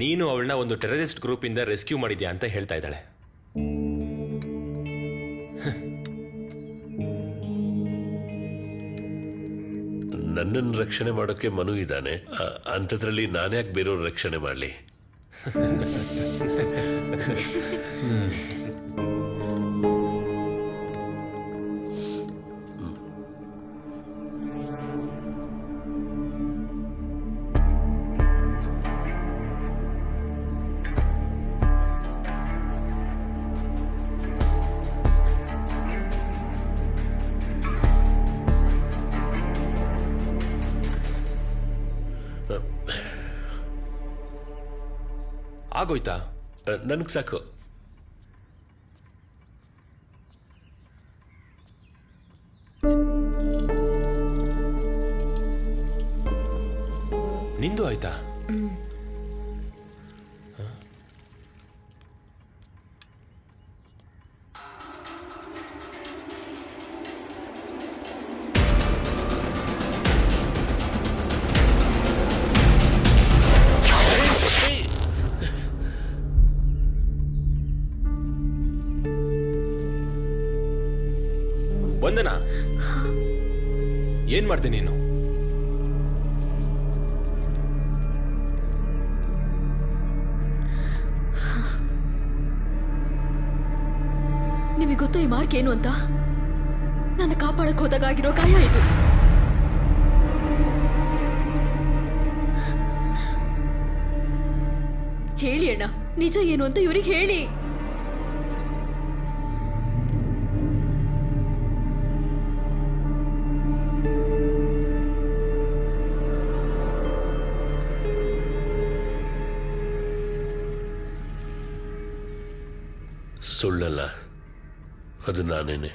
ನೀನು ಅವಳನ್ನ ಒಂದು ಟೆರರಿಸ್ಟ್ ಗ್ರೂಪಿಂದ ರೆಸ್ಕ್ಯೂ ಮಾಡಿದ್ಯಾ ಅಂತ ಹೇಳ್ತಾ ಇದ್ದಾಳೆ. ನನ್ನನ್ನು ರಕ್ಷಣೆ ಮಾಡೋಕ್ಕೆ ಮನು ಇದ್ದಾನೆ. ಅಂಥದ್ರಲ್ಲಿ ನಾನ್ಯಾಕೆ ಬೇರೆಯವ್ರ ರಕ್ಷಣೆ ಮಾಡಲಿ? ಆಗೋಯ್ತಾ? ನನಗೆ ಸಾಕು. ನಿಂದು ಆಯ್ತಾ? ವಂದನಾ, ಏನ್ ಮಾಡ್ದೆ ನೀನು? ನಿಮಗೆ ಗೊತ್ತಾ ಈ ಮಾರ್ಕ್ ಏನು ಅಂತ? ನನ್ನ ಕಾಪಾಡಕ್ ಹೋದಾಗ ಆಗಿರೋ ಗಾಯ ಇದು. ಹೇಳಿ ಅಣ್ಣ, ನಿಜ ಏನು ಅಂತ ಇವ್ರಿಗೆ ಹೇಳಿ. ಸುಳ್ಳಲ್ಲ, ಅದು ನಾನೇನೆ.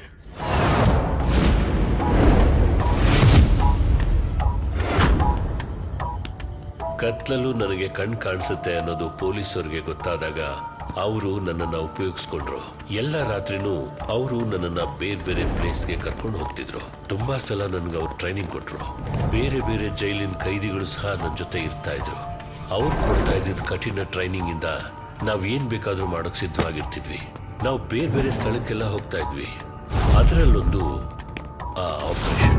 ಕತ್ಲಲ್ಲೂ ನನಗೆ ಕಣ್ ಕಾಣಿಸುತ್ತೆ ಅನ್ನೋದು ಪೊಲೀಸರಿಗೆ ಗೊತ್ತಾದಾಗ ಅವರು ನನ್ನನ್ನು ಉಪಯೋಗಿಸ್ಕೊಂಡ್ರು. ಎಲ್ಲ ರಾತ್ರಿನೂ ಅವರು ನನ್ನನ್ನು ಬೇರೆ ಬೇರೆ ಪ್ಲೇಸ್ಗೆ ಕರ್ಕೊಂಡು ಹೋಗ್ತಿದ್ರು. ತುಂಬಾ ಸಲ ನನ್ಗೆ ಅವ್ರು ಟ್ರೈನಿಂಗ್ ಕೊಟ್ರು. ಬೇರೆ ಬೇರೆ ಜೈಲಿನ ಕೈದಿಗಳು ಸಹ ನನ್ನ ಜೊತೆ ಇರ್ತಾ ಇದ್ರು. ಅವ್ರು ಕೊಡ್ತಾ ಇದ್ದಿದ್ದ ಕಠಿಣ ಟ್ರೈನಿಂಗ್ ಇಂದ ನಾವೇನ್ ಬೇಕಾದ್ರೂ ಮಾಡೋಕ್ ಸಿದ್ಧವಾಗಿರ್ತಿದ್ವಿ. ನಾವು ಬೇರೆ ಬೇರೆ ಸ್ಥಳಕ್ಕೆಲ್ಲ ಹೋಗ್ತಾ ಇದ್ವಿ. ಅದರಲ್ಲೊಂದು ಆ ಆಪರೇಷನ್.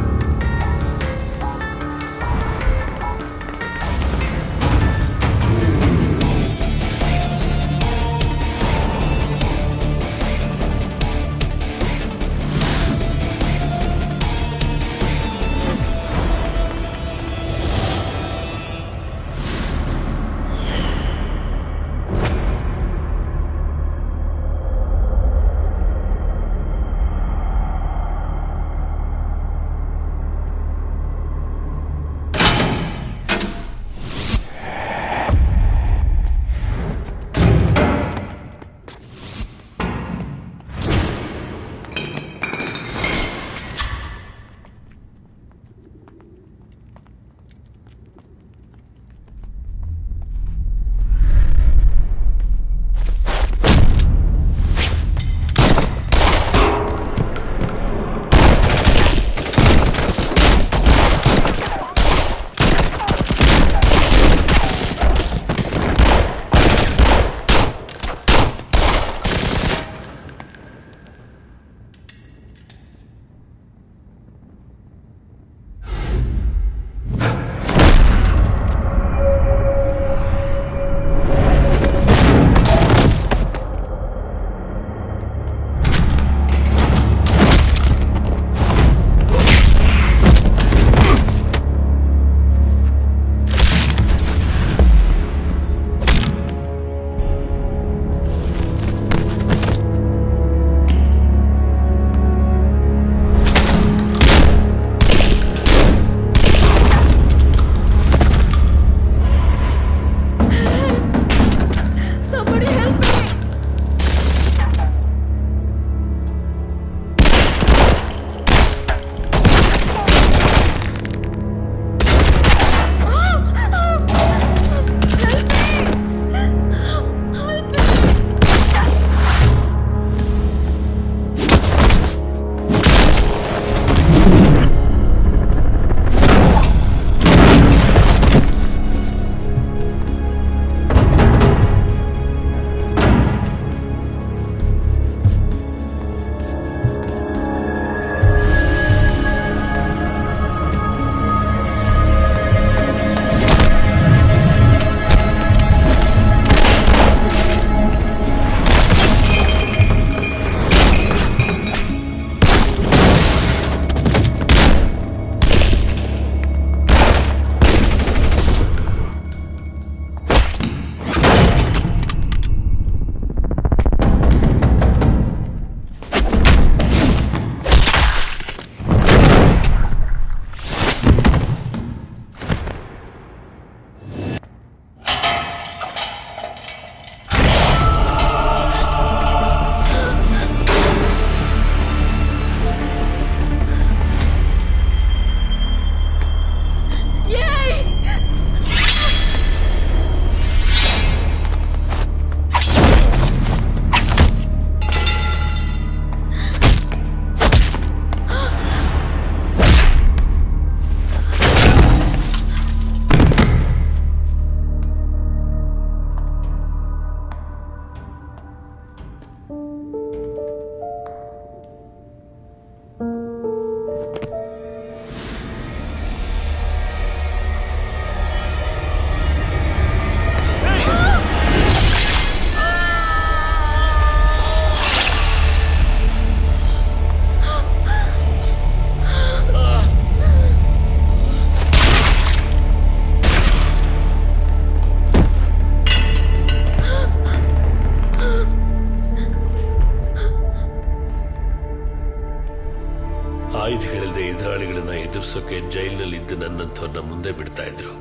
ತೋರ್ಸೋಕೆ ಜೈಲಿನಲ್ಲಿದ್ದು ನನ್ನಂಥವ್ರನ್ನ ಮುಂದೆ ಬಿಡ್ತಾ ಇದ್ರು.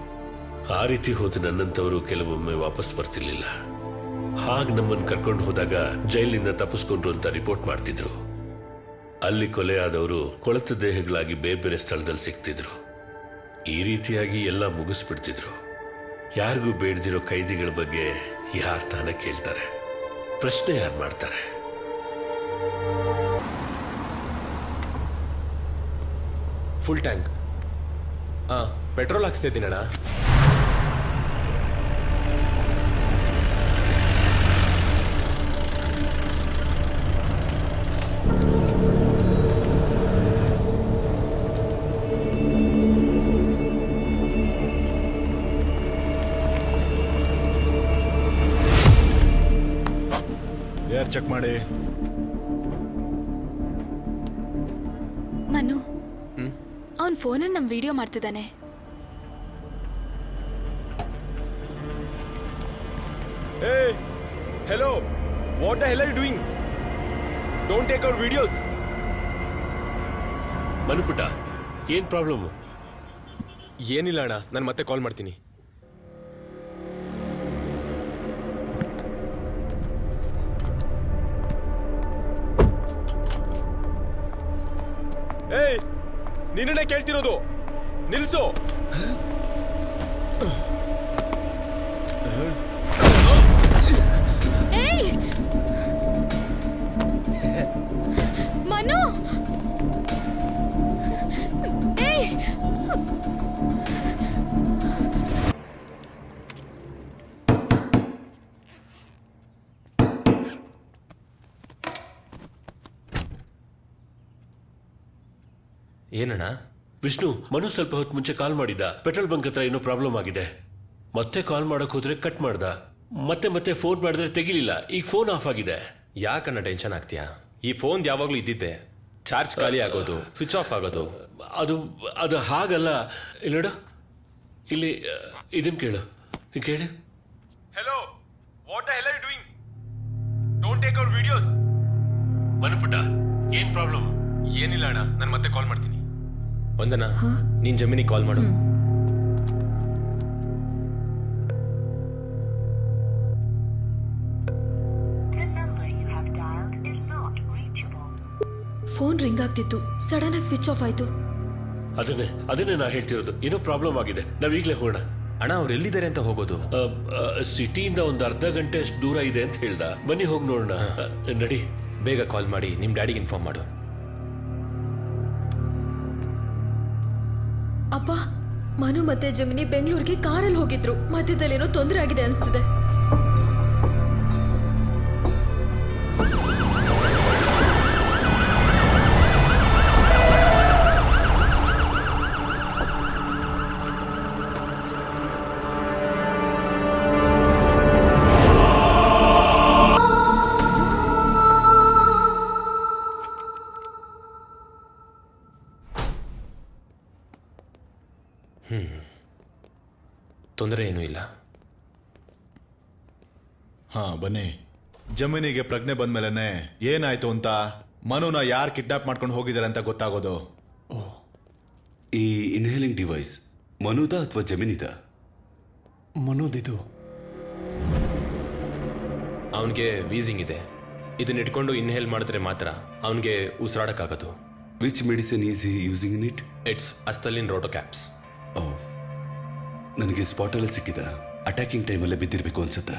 ಆ ರೀತಿ ಹೋದ ನನ್ನಂಥವರು ಕೆಲವೊಮ್ಮೆ ವಾಪಸ್ ಬರ್ತಿರ್ಲಿಲ್ಲ. ಹಾಗೆ ನಮ್ಮನ್ನು ಕರ್ಕೊಂಡು ಹೋದಾಗ ಜೈಲಿನಿಂದ ತಪ್ಪಿಸ್ಕೊಂಡ್ರು ಅಂತ ರಿಪೋರ್ಟ್ ಮಾಡ್ತಿದ್ರು. ಅಲ್ಲಿ ಕೊಲೆಯಾದವರು ಕೊಳೆತ ದೇಹಗಳಾಗಿ ಬೇರೆ ಬೇರೆ ಸ್ಥಳದಲ್ಲಿ ಸಿಗ್ತಿದ್ರು. ಈ ರೀತಿಯಾಗಿ ಎಲ್ಲ ಮುಗಿಸ್ಬಿಡ್ತಿದ್ರು. ಯಾರಿಗೂ ಬೇಡದಿರೋ ಕೈದಿಗಳ ಬಗ್ಗೆ ಯಾರು ತಾನೇ ಕೇಳ್ತಾರೆ? ಪ್ರಶ್ನೆ ಯಾರು ಮಾಡ್ತಾರೆ? Full tank. ಪೆಟ್ರೋಲ್ ಹಾಕ್ಸ್ತಾ ಇದ್ದೀನಣ್ಣ. ಏರ್ ಚೆಕ್ ಮಾಡಿ. ಮನು, ಅವನ್ ಫೋನಲ್ಲಿ ನಮ್ ವಿಡಿಯೋ ಮಾಡ್ತಿದ್ದಾನೆ. Hey, hello. What the hell are you doing? Don't take our videos. ಮನುಪುಟ, ಏನ್ ಪ್ರಾಬ್ಲಮ್? ಏನಿಲ್ಲ ಅಣ್ಣ, ನಾನು ಮತ್ತೆ ಕಾಲ್ ಮಾಡ್ತೀನಿ. ಏಯ್, ನಿನ್ನನ್ನೇ ಕೇಳ್ತಿರೋದು, ನಿಲ್ಸು. ಏಯ್ ಮನು, ಏಯ್ ಏನಣ್ಣ? ವಿಷ್ಣು, ಮನು ಸ್ವಲ್ಪ ಹೊತ್ತು ಮುಂಚೆ ಕಾಲ್ ಮಾಡಿದ್ದ. ಪೆಟ್ರೋಲ್ ಬಂಕ್ ಹತ್ರ ಏನೋ ಪ್ರಾಬ್ಲಮ್ ಆಗಿದೆ. ಮತ್ತೆ ಕಾಲ್ ಮಾಡಕ್ ಹೋದ್ರೆ ಕಟ್ ಮಾಡ್ದ. ಮತ್ತೆ ಫೋನ್ ಮಾಡಿದ್ರೆ ತೆಗಿಲಿಲ್ಲ. ಈಗ ಫೋನ್ ಆಫ್ ಆಗಿದೆ. ಯಾಕಣ್ಣ ಟೆನ್ಷನ್ ಆಗ್ತೀಯಾ? ಈ ಫೋನ್ ಯಾವಾಗ್ಲೂ ಇದ್ದಿದ್ದೆ. ಚಾರ್ಜ್ ಖಾಲಿ ಆಗೋದು, ಸ್ವಿಚ್ ಆಫ್ ಆಗೋದು. ಅದು ಹಾಗಲ್ಲ. ಇಲ್ಲಿ ನೋಡು, ಇಲ್ಲಿ ಇದನ್ ಕೇಳು. ಕೇಳಿ. Hello, what the hell are you doing? Don't take our videos. ಮನುಪುಟ, ಏನ್ ಪ್ರಾಬ್ಲಮ್? ಏನಿಲ್ಲ ಅಣ್ಣ, ನಾನು ಮತ್ತೆ ಕಾಲ್ ಮಾಡ್ತೀನಿ. ವಂದನಾ, ನೀನ್ ಜಮೀನಿಗೆ ಕಾಲ್ ಮಾಡು. ಫೋನ್ ರಿಂಗ್ ಆಗ್ತಿತ್ತು, ಸಡನ್ ಆಗಿ ಸ್ವಿಚ್ ಆಫ್ ಆಯ್ತು. ಅದನ್ನೇ ನಾ ಹೇಳ್ತಿರೋದು. ಏನೋ ಪ್ರಾಬ್ಲಮ್ ಆಗಿದೆ. ನಾವೀಗ್ಲೇ ಹೋಗೋಣ. ಅಣ್ಣ, ಅವ್ರು ಎಲ್ಲಿದ್ದಾರೆ ಅಂತ ಹೋಗೋದು? ಸಿಟಿಯಿಂದ ಒಂದು ಅರ್ಧ ಗಂಟೆ ಅಷ್ಟು ದೂರ ಇದೆ ಅಂತ ಹೇಳ್ದ. ಬನ್ನಿ ಹೋಗಿ ನೋಡೋಣ. ನಡಿ. ಬೇಗ ಕಾಲ್ ಮಾಡಿ ನಿಮ್ ಡ್ಯಾಡಿಗೆ ಇನ್ಫಾರ್ಮ್ ಮಾಡು. ಅಪ್ಪ, ಮನು ಮತ್ತೆ ಜಮಿನಿ ಬೆಂಗಳೂರಿಗೆ ಕಾರಲ್ಲಿ ಹೋಗಿದ್ರು. ಮಧ್ಯದಲ್ಲಿ ಏನೋ ತೊಂದರೆ ಆಗಿದೆ ಅನ್ಸ್ತಿದೆ. ತೊಂದರೆ ಏನೂ ಇಲ್ಲ. ಹಾ, ಬನ್ನಿ. ಜಮೀನಿಗೆ ಪ್ರಜ್ಞೆ ಬಂದ್ಮೇಲೆ ಏನಾಯ್ತು ಅಂತ, ಮನುನ ಯಾರು ಕಿಡ್ನಾಪ್ ಮಾಡ್ಕೊಂಡು ಹೋಗಿದ್ದಾರೆ ಅಂತ ಗೊತ್ತಾಗೋದು. ಈ ಇನ್ಹೇಲಿಂಗ್ ಡಿವೈಸ್ ಮನುದ ಅಥವಾ ಜಮೀನಿದ? ಮನುದಿದು. ಅವನಿಗೆ ವೀಸಿಂಗ್ ಇದೆ. ಇದನ್ನ ಇಟ್ಕೊಂಡು ಇನ್ಹೇಲ್ ಮಾಡಿದ್ರೆ ಮಾತ್ರ ಅವನಿಗೆ ಉಸಿರಾಡಕ್ಕಾಗದು. Which medicine is he using in it? It's Asthalin Rotocaps. ಓ, ನನಗೆ ಸ್ಪಾಟಲ್ಲಿ ಸಿಕ್ಕಿದ. ಅಟ್ಯಾಕಿಂಗ್ ಟೈಮಲ್ಲೇ ಬಿದ್ದಿರಬೇಕು ಅನ್ಸುತ್ತಾ?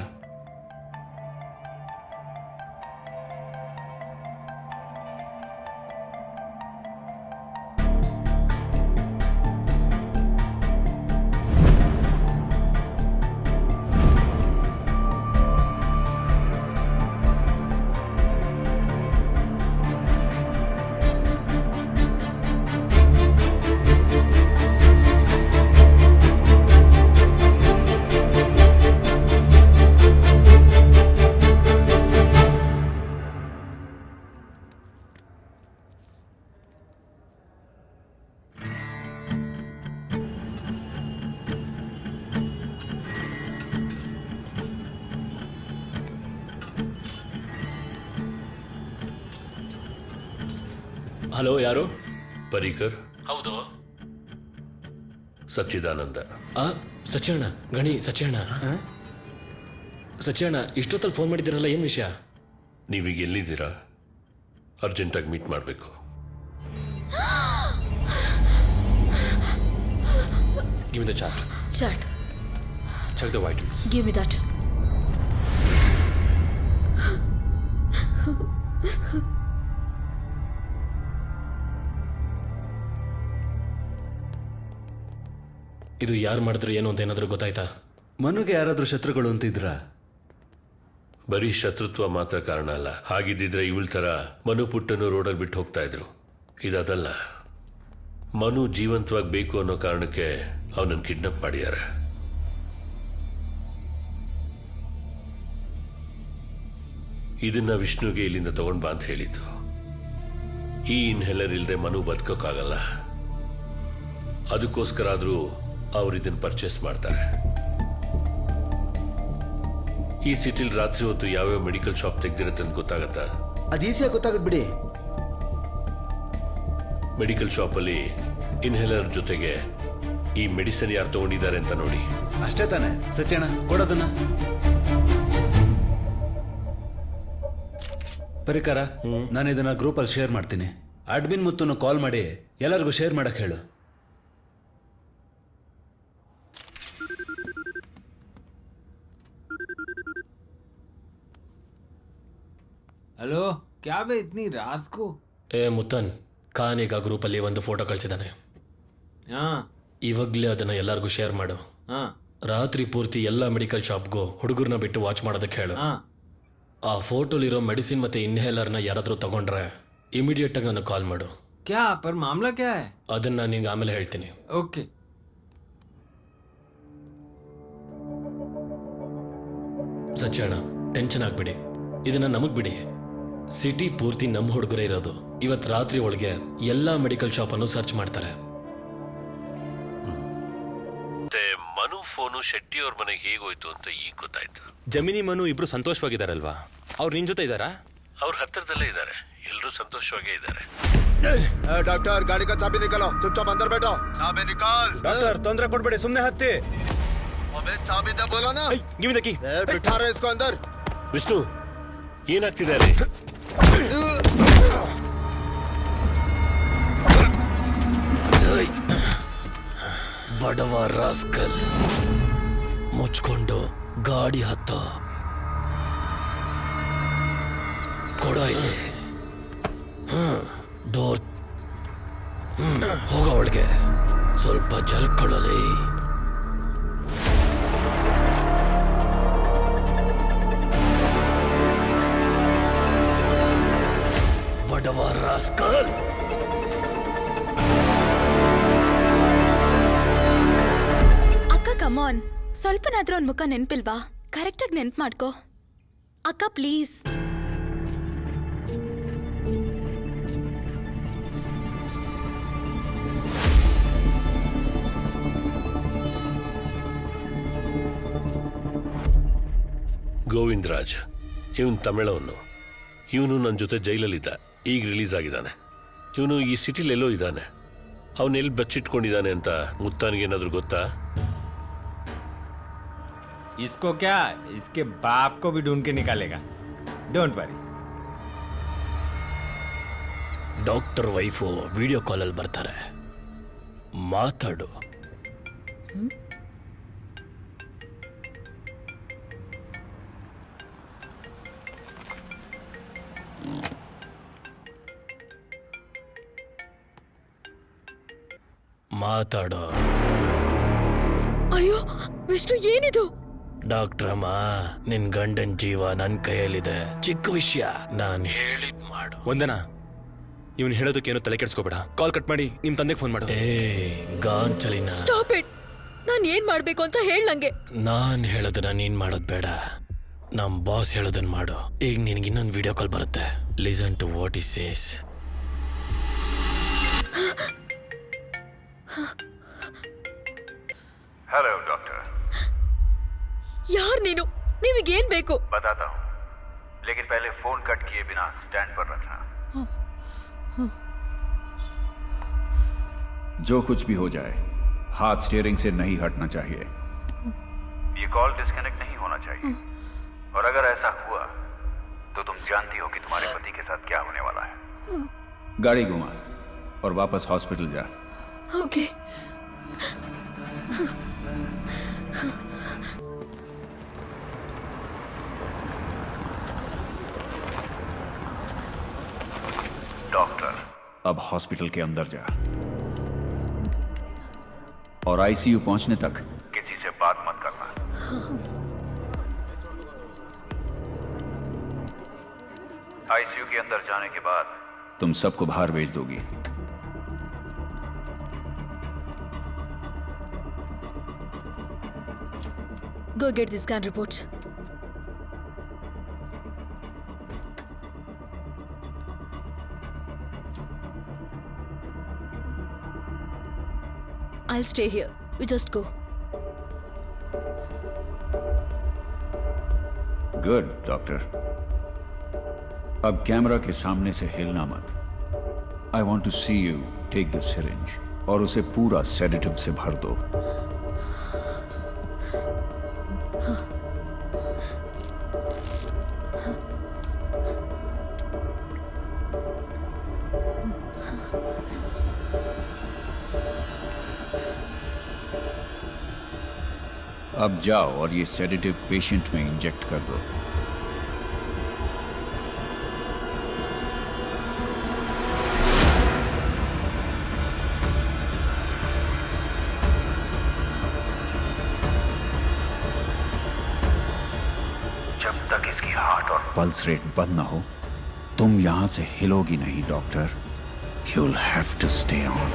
ಹಲೋ, ಯಾರು? ಪರೀಕರ್? ಹೌದು. ಸಚ್ಚಿದಾನಂದ. ಸತ್ಯಣ್ಣ ಗಣಿ ಸತ್ಯಣ್ಣ ಸತ್ಯಣ್ಣ ಇಷ್ಟೊತ್ತಲ್ಲಿ ಫೋನ್ ಮಾಡಿದ್ದೀರಲ್ಲ ಏನು ವಿಷಯ? ನೀವೀಗ ಎಲ್ಲಿದ್ದೀರಾ? ಅರ್ಜೆಂಟಾಗಿ ಮೀಟ್ ಮಾಡಬೇಕು. Give me the chart. Chart. Check the vitals. Give me that. ಇದು ಯಾರು ಮಾಡಿದ್ರು ಏನು ಅಂತ ಏನಾದರೂ ಗೊತ್ತಾಯ್ತಾ? ಮನುಗೆ ಯಾರಾದ್ರೂ ಶತ್ರುಗಳು ಅಂತಿದ್ರ? ಬರೀ ಶತ್ರುತ್ವ ಮಾತ್ರ ಕಾರಣ ಅಲ್ಲ. ಹಾಗಿದ್ದಿದ್ರೆ ಇವಳ ಥರ ಮನು ಪುಟ್ಟನ್ನು ರೋಡಲ್ಲಿ ಬಿಟ್ಟು ಹೋಗ್ತಾ ಇದ್ರು. ಇದಲ್ಲ, ಮನು ಜೀವಂತವಾಗಿ ಬೇಕು ಅನ್ನೋ ಕಾರಣಕ್ಕೆ ಅವನನ್ನು ಕಿಡ್ನಾಪ್ ಮಾಡಿದ್ದಾರೆ. ಇದನ್ನ ವಿಷ್ಣುಗೆ ಇಲ್ಲಿಂದ ತಗೊಂಡ್ ಬಾ ಅಂತ ಹೇಳಿದ್ದು. ಈ ಇನ್ಹೇಲರ್ ಇಲ್ಲದೆ ಮನು ಬದುಕೋಕ್ಕಾಗಲ್ಲ. ಅದಕ್ಕೋಸ್ಕರ ಆದರೂ ಅವ್ರು ಇದನ್ನ ಪರ್ಚೇಸ್ ಮಾಡ್ತಾರೆ. ಈ ಸಿಟಿಲಿ ರಾತ್ರಿ ಹೊತ್ತು ಯಾವ್ಯಾವ ಮೆಡಿಕಲ್ ಶಾಪ್ ತೆಗ್ದಿರತ್ತೆ ಅಂತ ಗೊತ್ತಾಗತ್ತಾ? ಅದು ಈಸಿಯಾಗಿ ಗೊತ್ತಾಗತ್ ಬಿಡಿ. ಮೆಡಿಕಲ್ ಶಾಪಲ್ಲಿ ಇನ್ಹೇಲರ್ ಜೊತೆಗೆ ಈ ಮೆಡಿಸಿನ್ ಯಾರು ತಗೊಂಡಿದ್ದಾರೆ ಅಂತ ನೋಡಿ. ಅಷ್ಟೇ ತಾನೆ ಸತ್ಯಣ್ಣ, ಕೊಡೋದನ್ನ. ಪರಿಕರ, ನಾನು ಇದನ್ನ ಗ್ರೂಪಲ್ಲಿ ಶೇರ್ ಮಾಡ್ತೀನಿ. ಅಡ್ಮಿನ್ ಮುತ್ತನ್ನು ಕಾಲ್ ಮಾಡಿ ಎಲ್ಲರಿಗೂ ಶೇರ್ ಮಾಡಕ್ ಹೇಳು. हेलो, क्या बे इतनी रात को? ಮುತ್ತನ್ ಖಾನ್ ಈಗ ಗ್ರೂಪಲ್ಲಿ ಒಂದು ಫೋಟೋ ಕಳಿಸಿದ್ದಾನೆ. हाँ ಇವಾಗಲೇ ಅದನ್ನ ಎಲ್ಲರಿಗೂ ಶೇರ್ ಮಾಡು. हाँ ರಾತ್ರಿ ಪೂರ್ತಿ ಎಲ್ಲ ಮೆಡಿಕಲ್ ಶಾಪ್ಗೂ ಹುಡುಗರನ್ನ ಬಿಟ್ಟು ವಾಚ್ ಮಾಡೋದಕ್ಕೆ ಹೇಳು. हाँ ಆ ಫೋಟೋಲಿರೋ ಮೆಡಿಸಿನ್ ಮತ್ತೆ ಇನ್ಹೇಲರ್ನ ಯಾರಾದರೂ ತಗೊಂಡ್ರೆ ಇಮಿಡಿಯೇಟ್ ಆಗಿ ನನಗೆ ಕಾಲ್ ಮಾಡು. क्या पर मामला क्या है? ಅದನ್ನ ನಾನು ನಿಂಗೆ ಆಮೇಲೆ ಹೇಳ್ತೀನಿ. ओके. ಸತ್ಯಣ್ಣ ಟೆನ್ಷನ್ ಆಗ್ಬಿಡಿ, ಇದನ್ನ ನಮಗ್ ಬಿಡಿ. ಸಿಟಿ ಪೂರ್ತಿ ನಮ್ಮ ಹುಡುಗರೇ ಇರೋದು. ಇವತ್ತು ರಾತ್ರಿ ಒಳಗೆ ಎಲ್ಲಾ ಮೆಡಿಕಲ್ ಶಾಪ್ ಅನ್ನು ಸರ್ಚ್ ಮಾಡ್ತಾರೆ. ಮತ್ತೆ ಮನು ಫೋನು ಶೆಟ್ಟಿ ಅವ್ರ ಮನೆಗೆ ಹೇಗೋಯ್ತು ಅಂತ ಈಗ ಗೊತ್ತಾಯ್ತು. ಜಮಿನಿ ಮನು ಇಬ್ರು ಸಂತೋಷವಾಗಿದ್ದಾರಲ್ವಾ? ಅವ್ರು ನಿನ್ ಜೊತೆ ಇದ್ದಾರಾ? ಅವ್ರ ಹತ್ತಿರದಲ್ಲೇ ಇದ್ದಾರೆ. ಎಲ್ಲರೂ ಸಂತೋಷವಾಗೇ ಇದ್ದಾರೆ. ಡಾಕ್ಟರ್ ಗಾಡಿ ಕಾ ಚಾಬಿ ನಿಕಾಲೋ, ಚುಪ್ಚಾಪ್ ಅಂದರ್ बैठो. ಚಾಬಿ ನಿಕಾಲ್. ಡಾಕ್ಟರ್ ತೊಂದರೆ ಕೊಡ್ಬೇಡಿ, ಸುಮ್ಮನೆ ಹತ್ತಿ. ಅಬೇ ಚಾಬಿ ದೇ ಬೋಲೋ ನಾ. Give me the key. ಬಿಠಾ ರೇ ಇಸ್ಕೋ ಅಂದರ್. ವಿಷ್ಣು, ಏನಾಗ್ತಿದೆ ಅಲ್ಲಿ? ಬಡವ ರಾಸ್ಕಲ್, ಮುಚ್ಕೊಂಡು ಗಾಡಿ ಹತ್ತ ಕೊಡ ಇಲ್ಲಿ. ಡೋರ್ ಹೋಗ ಒಳಗೆ. ಸ್ವಲ್ಪ ಜರ್ಕೊಳ್ಳಲಿ. ಬಡವ ರಾಸ್ಕಲ್. ಅಕ್ಕ ಕಮಾನ್, ಸ್ವಲ್ಪನಾದ್ರೂ ಒಂದ್ ಮುಖ ನೆನ್ಪಿಲ್ವಾ? ಕರೆಕ್ಟಾಗಿ ನೆನ್ಪು ಮಾಡ್ಕೋ ಅಕ್ಕ ಪ್ಲೀಸ್. ಗೋವಿಂದ್ ರಾಜ್, ಇವನು ತಮಿಳವನು. ಇವನು ನನ್ನ ಜೊತೆ ಜೈಲಲ್ಲಿದ್ದ, ಈಗ ರಿಲೀಸ್ ಆಗಿದ್ದಾನೆ. ಇವನು ಈ ಸಿಟಿಲಿ ಎಲ್ಲೋ ಇದ್ದಾನೆ. ಅವನೆಲ್ಲಿ ಬಚ್ಚಿಟ್ಕೊಂಡಿದ್ದಾನೆ ಅಂತ ಮುತ್ತಾನಿಗೇನಾದ್ರೂ ಗೊತ್ತಾ? इसको क्या, इसके बाप को भी ढूंढ के निकालेगा. Don't worry. Doctor wife video ಕಾಲಲ್ಲಿ ಬರ್ತಾರೆ, ಮಾತಾಡು. ಮಾತಾಡೋ. ಅಯ್ಯೋ ವಿಷ್ಣು, ಏನಿದು? ಡಾಕ್ಟ್ರಮ್ಮ, ನಿನ್ ಗಂಡನ್ ಜೀವ ನನ್ ಕೈಯಲ್ಲಿದೆ. ಚಿಕ್ಕ ವಿಷಯ, ನಾನ್ ಹೇಳಿದ್ ಮಾಡು. ವಂದನಾ, ಇವನು ಹೇಳೋದಕ್ಕೇನು ತಲೆ ಕೆಡಿಸ್ಕೋಬೇಡ. ಕಾಲ್ ಕಟ್ ಮಾಡಿ ನಿಮ್ ತಂದೆಗೆ ಫೋನ್ ಮಾಡು. ಗಾಂಚಲಿನ, ಸ್ಟಾಪ್ ಇಟ್. ನಾನ್ ಏನ್ ಮಾಡ್ಬೇಕು ಅಂತ ಹೇಳ ನಂಗೆ. ನಾನ್ ಹೇಳೋದನ್ನ ನೀನ್ ಮಾಡೋದ್ ಬೇಡ. ನಮ್ ಬಾಸ್ ಹೇಳೋದನ್ನ ಮಾಡು. ಈಗ ನಿನ್ಗೆ ಇನ್ನೊಂದು ವಿಡಿಯೋ ಕಾಲ್ ಬರುತ್ತೆ. Listen to what is says. Hello doctor. ಯಾರ್ ನೀನು? ನಿಮಗೇನ್ ಬೇಕು? बताता हूँ, लेकिन पहले फोन कट किए बिना स्टैंड पर रखना. जो कुछ भी हो जाए हाथ स्टीयरिंग से नहीं हटना चाहिए। ये कॉल डिस्कनेक्ट नहीं होना चाहिए, और अगर ऐसा हुआ तो तुम जानती हो कि तुम्हारे पति के साथ क्या होने वाला है। गाड़ी घुमा और वापस हॉस्पिटल जा। ओके। डॉक्टर, अब हॉस्पिटल के अंदर जा और आईसीयू पहुंचने तक किसी से बात मत करना। आईसीयू के अंदर जाने के बाद तुम सबको बाहर भेज दोगी। Go get the scan reports. I'll stay here. You just go. Good doctor. अब कैमरा के सामने से हिलना मत। I want to see you take the syringe और उसे पूरा सेडेटिव से भर दो। अब जाओ और ये सेडेटिव पेशेंट में इंजेक्ट कर दो। जब तक इसकी हार्ट और पल्स रेट बंद ना हो तुम यहां से हिलोगी नहीं doctor. You will have to stay on.